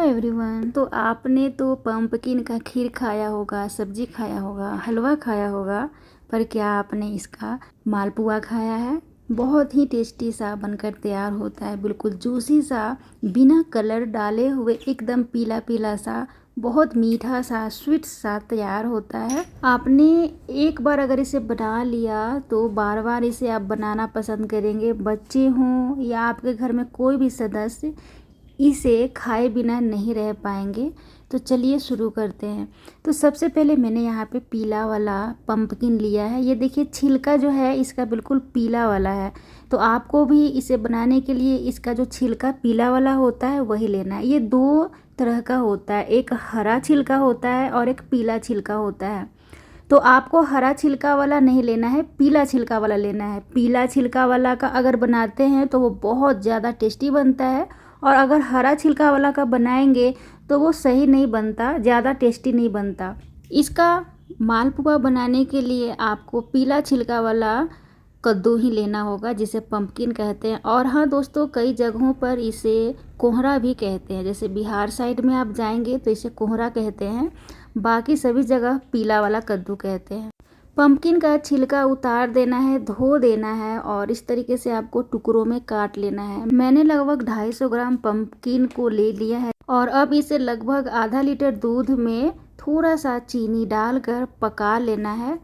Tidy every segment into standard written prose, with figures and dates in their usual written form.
Everyone. तो आपने तो पंपकिन का खीर खाया होगा, सब्जी खाया होगा, हलवा खाया होगा, पर क्या आपने इसका मालपुआ खाया है? बहुत ही टेस्टी सा बनकर तैयार होता है, बिल्कुल जूसी सा, बिना कलर डाले हुए एकदम पीला पीला सा, बहुत मीठा सा, स्वीट सा तैयार होता है। आपने एक बार अगर इसे बना लिया तो बार बार इसे आप बनाना पसंद करेंगे। बच्चे हों या आपके घर में कोई भी सदस्य इसे खाए बिना नहीं रह पाएंगे। तो चलिए शुरू करते हैं। तो सबसे पहले मैंने यहाँ पे पीला वाला पंपकिन लिया है। ये देखिए छिलका जो है इसका बिल्कुल पीला वाला है। तो आपको भी इसे बनाने के लिए इसका जो छिलका पीला वाला होता है वही लेना है। ये दो तरह का होता है, एक हरा छिलका होता है और एक पीला छिलका होता है। तो आपको हरा छिलका वाला नहीं लेना है, पीला छिलका वाला लेना है। पीला छिलका वाला का अगर बनाते हैं तो वो बहुत ज़्यादा टेस्टी बनता है, और अगर हरा छिलका वाला का बनाएंगे तो वो सही नहीं बनता, ज़्यादा टेस्टी नहीं बनता। इसका मालपुआ बनाने के लिए आपको पीला छिलका वाला कद्दू ही लेना होगा, जिसे पंपकिन कहते हैं। और हाँ दोस्तों, कई जगहों पर इसे कोहरा भी कहते हैं। जैसे बिहार साइड में आप जाएंगे तो इसे कोहरा कहते हैं, बाकी सभी जगह पीला वाला कद्दू कहते हैं। पंपकिन का छिलका उतार देना है, धो देना है और इस तरीके से आपको टुकड़ों में काट लेना है। मैंने लगभग 250 ग्राम पंपकिन को ले लिया है और अब इसे लगभग आधा लीटर दूध में थोड़ा सा चीनी डालकर पका लेना है।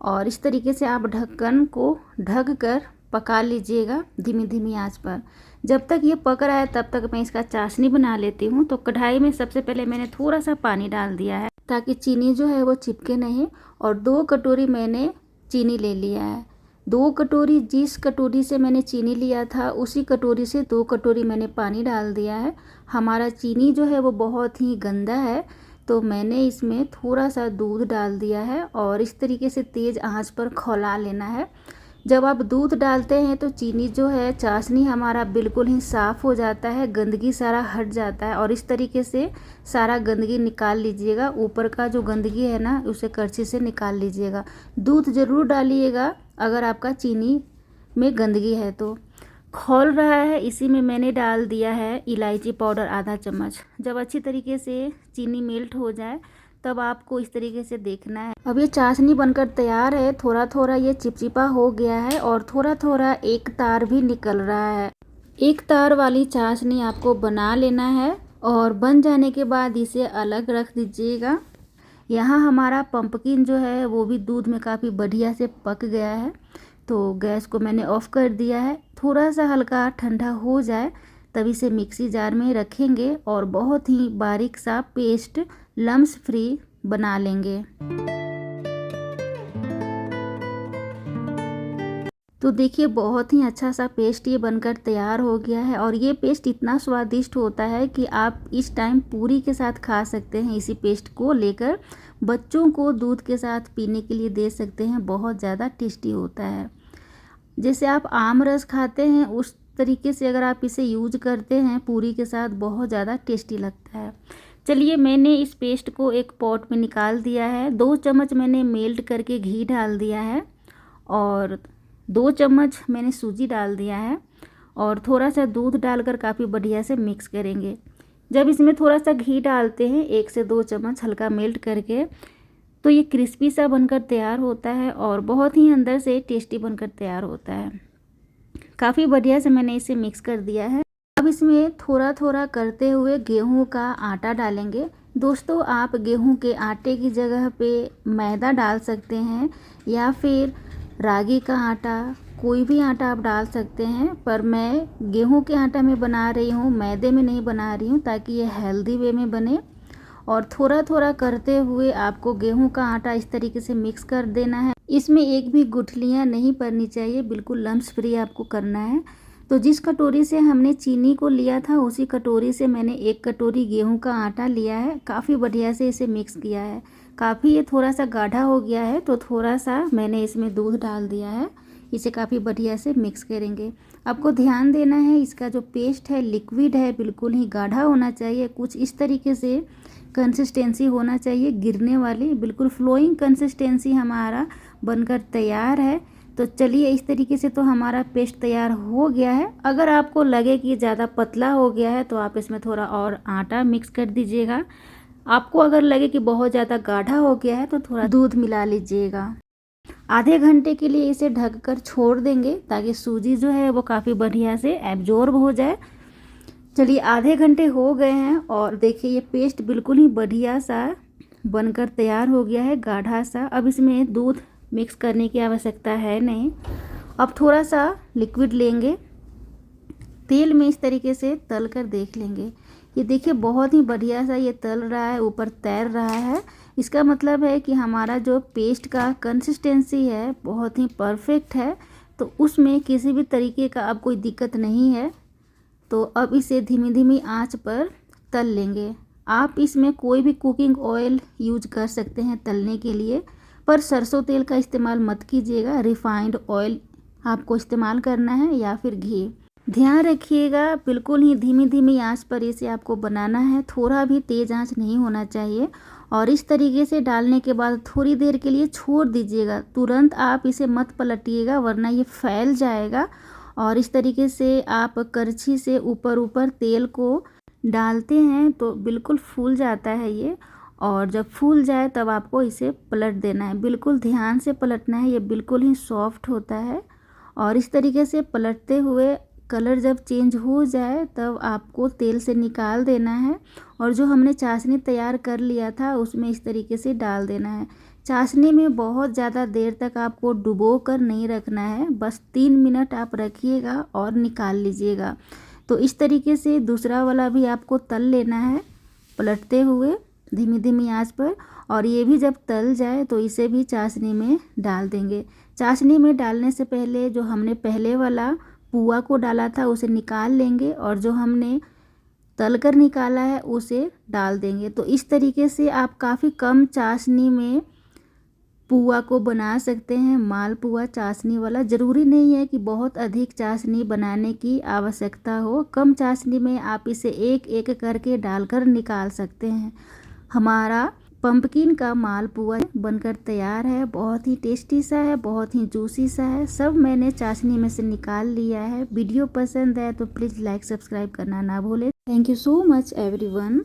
और इस तरीके से आप ढक्कन को ढक कर पका लीजिएगा धीमी धीमी आंच पर। जब तक ये पक रहा है तब तक मैं इसका चाशनी बना लेती हूँ। तो कढ़ाई में सबसे पहले मैंने थोड़ा सा पानी डाल दिया है ताकि चीनी जो है वो चिपके नहीं, और 2 कटोरी मैंने चीनी ले लिया है। 2 कटोरी, जिस कटोरी से मैंने चीनी लिया था उसी कटोरी से 2 कटोरी मैंने पानी डाल दिया है। हमारा चीनी जो है वो बहुत ही गंदा है, तो मैंने इसमें थोड़ा सा दूध डाल दिया है और इस तरीके से तेज़ आंच पर खौला लेना है। जब आप दूध डालते हैं तो चीनी जो है, चाशनी हमारा बिल्कुल ही साफ़ हो जाता है, गंदगी सारा हट जाता है। और इस तरीके से सारा गंदगी निकाल लीजिएगा। ऊपर का जो गंदगी है ना, उसे करछी से निकाल लीजिएगा। दूध ज़रूर डालिएगा अगर आपका चीनी में गंदगी है तो। खौल रहा है, इसी में मैंने डाल दिया है इलायची पाउडर आधा चम्मच। जब अच्छी तरीके से चीनी मेल्ट हो जाए तब आपको इस तरीके से देखना है। अब ये चाशनी बनकर तैयार है। थोड़ा थोड़ा ये चिपचिपा हो गया है और थोड़ा थोड़ा एक तार भी निकल रहा है। एक तार वाली चाशनी आपको बना लेना है और बन जाने के बाद इसे अलग रख दीजिएगा। यहाँ हमारा पंपकिन जो है वो भी दूध में काफ़ी बढ़िया से पक गया है। तो गैस को मैंने ऑफ़ कर दिया है। थोड़ा सा हल्का ठंडा हो जाए तभी से मिक्सी जार में रखेंगे और बहुत ही बारीक सा पेस्ट लम्स फ्री बना लेंगे। तो देखिए बहुत ही अच्छा सा पेस्ट ये बनकर तैयार हो गया है, और ये पेस्ट इतना स्वादिष्ट होता है कि आप इस टाइम पूरी के साथ खा सकते हैं। इसी पेस्ट को लेकर बच्चों को दूध के साथ पीने के लिए दे सकते हैं, बहुत ज़्यादा टेस्टी होता है। जैसे आप आम रस खाते हैं उस तरीके से अगर आप इसे यूज करते हैं पूरी के साथ, बहुत ज़्यादा टेस्टी लगता है। चलिए, मैंने इस पेस्ट को एक पॉट में निकाल दिया है। 2 चम्मच मैंने मेल्ट करके घी डाल दिया है और 2 चम्मच मैंने सूजी डाल दिया है और थोड़ा सा दूध डालकर काफ़ी बढ़िया से मिक्स करेंगे। जब इसमें थोड़ा सा घी डालते हैं 1 से 2 चम्मच हल्का मेल्ट करके, तो ये क्रिस्पी सा बनकर तैयार होता है और बहुत ही अंदर से टेस्टी बनकर तैयार होता है। काफ़ी बढ़िया से मैंने इसे मिक्स कर दिया है। अब इसमें थोड़ा थोड़ा करते हुए गेहूं का आटा डालेंगे। दोस्तों, आप गेहूं के आटे की जगह पे मैदा डाल सकते हैं या फिर रागी का आटा, कोई भी आटा आप डाल सकते हैं, पर मैं गेहूं के आटा में बना रही हूँ, मैदे में नहीं बना रही हूँ, ताकि ये हेल्दी वे में बने। और थोड़ा थोड़ा करते हुए आपको गेहूं का आटा इस तरीके से मिक्स कर देना है। इसमें एक भी गुठलियाँ नहीं पड़नी चाहिए, बिल्कुल लम्स फ्री आपको करना है। तो जिस कटोरी से हमने चीनी को लिया था उसी कटोरी से मैंने 1 कटोरी गेहूं का आटा लिया है। काफ़ी बढ़िया से इसे मिक्स किया है। काफ़ी ये थोड़ा सा गाढ़ा हो गया है तो थोड़ा सा मैंने इसमें दूध डाल दिया है। इसे काफ़ी बढ़िया से मिक्स करेंगे। आपको ध्यान देना है, इसका जो पेस्ट है लिक्विड है, बिल्कुल ही गाढ़ा होना चाहिए। कुछ इस तरीके से कंसिस्टेंसी होना चाहिए, गिरने वाली, बिल्कुल फ्लोइंग कंसिस्टेंसी हमारा बनकर तैयार है। तो चलिए इस तरीके से तो हमारा पेस्ट तैयार हो गया है। अगर आपको लगे कि ज़्यादा पतला हो गया है तो आप इसमें थोड़ा और आटा मिक्स कर दीजिएगा। आपको अगर लगे कि बहुत ज़्यादा गाढ़ा हो गया है तो थोड़ा दूध मिला लीजिएगा। आधे घंटे के लिए इसे ढककर छोड़ देंगे ताकि सूजी जो है वो काफ़ी बढ़िया से एब्जॉर्ब हो जाए। चलिए आधे घंटे हो गए हैं और देखिए ये पेस्ट बिल्कुल ही बढ़िया सा बनकर तैयार हो गया है, गाढ़ा सा। अब इसमें दूध मिक्स करने की आवश्यकता है नहीं। अब थोड़ा सा लिक्विड लेंगे, तेल में इस तरीके से तल कर देख लेंगे। ये देखिए बहुत ही बढ़िया सा ये तल रहा है, ऊपर तैर रहा है। इसका मतलब है कि हमारा जो पेस्ट का कंसिस्टेंसी है बहुत ही परफेक्ट है, तो उसमें किसी भी तरीके का अब कोई दिक्कत नहीं है। तो अब इसे धीमी धीमी आंच पर तल लेंगे। आप इसमें कोई भी कुकिंग ऑयल यूज कर सकते हैं तलने के लिए, पर सरसों तेल का इस्तेमाल मत कीजिएगा। रिफाइंड ऑयल आपको इस्तेमाल करना है या फिर घी। ध्यान रखिएगा बिल्कुल ही धीमी धीमी आंच पर इसे आपको बनाना है, थोड़ा भी तेज़ आंच नहीं होना चाहिए। और इस तरीके से डालने के बाद थोड़ी देर के लिए छोड़ दीजिएगा। तुरंत आप इसे मत पलटिएगा वरना ये फैल जाएगा। और इस तरीके से आप करछी से ऊपर ऊपर तेल को डालते हैं तो बिल्कुल फूल जाता है ये। और जब फूल जाए तब आपको इसे पलट देना है, बिल्कुल ध्यान से पलटना है, ये बिल्कुल ही सॉफ्ट होता है। और इस तरीके से पलटते हुए कलर जब चेंज हो जाए तब आपको तेल से निकाल देना है और जो हमने चाशनी तैयार कर लिया था उसमें इस तरीके से डाल देना है। चाशनी में बहुत ज़्यादा देर तक आपको डुबो कर नहीं रखना है, बस 3 मिनट आप रखिएगा और निकाल लीजिएगा। तो इस तरीके से दूसरा वाला भी आपको तल लेना है पलटते हुए धीमी धीमी आंच पर। और ये भी जब तल जाए तो इसे भी चाशनी में डाल देंगे। चाशनी में डालने से पहले जो हमने पहले वाला पुआ को डाला था उसे निकाल लेंगे और जो हमने तल कर निकाला है उसे डाल देंगे। तो इस तरीके से आप काफ़ी कम चाशनी में पुआ को बना सकते हैं, मालपुआ चाशनी वाला। ज़रूरी नहीं है कि बहुत अधिक चाशनी बनाने की आवश्यकता हो, कम चाशनी में आप इसे एक एक करके डालकर निकाल सकते हैं। हमारा पंपकिन का मालपुआ बनकर तैयार है, बहुत ही टेस्टी सा है, बहुत ही जूसी सा है। सब मैंने चाशनी में से निकाल लिया है। वीडियो पसंद है तो प्लीज़ लाइक सब्सक्राइब करना ना भूलें। Thank you so much everyone.